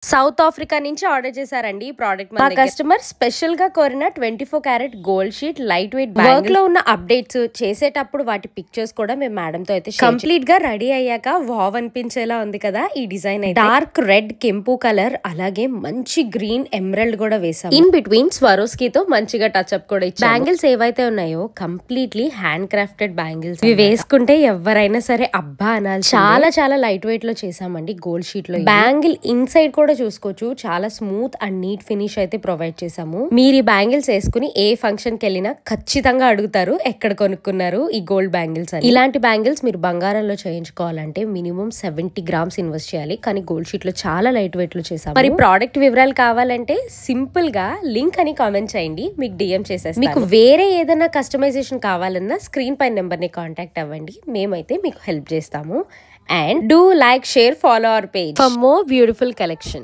South Africa నుంచి order చేశారండి ఈ ప్రోడక్ట్. మా కస్టమర్ స్పెషల్ గా కోరిన 24 carat gold sheet light weight work లో ఉన్న అప్డేట్స్ చేసేటప్పుడు వాటి పిక్చర్స్ కూడా మేము మేడం తో అయితే కంప్లీట్ గా రెడీ అయ్యాక వావ్ అనిపించేలా ఉంది కదా ఈ డిజైన్ అయితే. డార్క్ రెడ్ కెంపు కలర్ అలాగే మంచి గ్రీన్ ఎమరల్డ్ కూడా వేసాం. ఇన్ బిట్వీన్ స్వరోస్కీ తో మంచిగా టచ్ అప్ కూడా ఇచ్చాం. బ్యాంగిల్స్ ఏవైతే ఉన్నాయో కంప్లీట్లీ హ్యాండ్ క్రాఫ్టెడ్ బ్యాంగిల్స్. ఇవి వేసుకుంటే ఎవరైనా సరే అబ్బా అనాలి. చాలా చాలా లైట్ వెయిట్ లో చేసామండి గోల్డ్ షీట్ లో. బ్యాంగిల్ ఇన్సైడ్ కూడా చూసుకోవచ్చు, చాలా స్మూత్ అండ్ నీట్ ఫినిష్ అయితే ప్రొవైడ్ చేసాము. మీరు ఈ బ్యాంగిల్స్ వేసుకుని ఏ ఫంక్షన్ కి వెళ్ళినా ఖచ్చితంగా అడుగుతారు ఎక్కడ కొనుక్కున్నారు ఈ గోల్డ్ బ్యాంగిల్స్ అని. ఇలాంటి బ్యాంగిల్స్ మీరు బంగారంలో చేయించుకోవాలంటే మినిమం 70 గ్రామ్స్ ఇన్వెస్ట్ చేయాలి, కానీ గోల్డ్ షీట్ లో చాలా లైట్ వెయిట్ లో చేసాము. మరి ప్రోడక్ట్ వివరాలు కావాలంటే సింపుల్ గా లింక్ అని కామెంట్ చేయండి, మీకు డిఎం చేసేస్తాను. మీకు వేరే ఏదైనా కస్టమైజేషన్ కావాలన్నా స్క్రీన్ పై నెంబర్ ని కాంటాక్ట్ అవ్వండి, మేమైతే మీకు హెల్ప్ చేస్తాము. And do like, share, follow our page for more beautiful collection.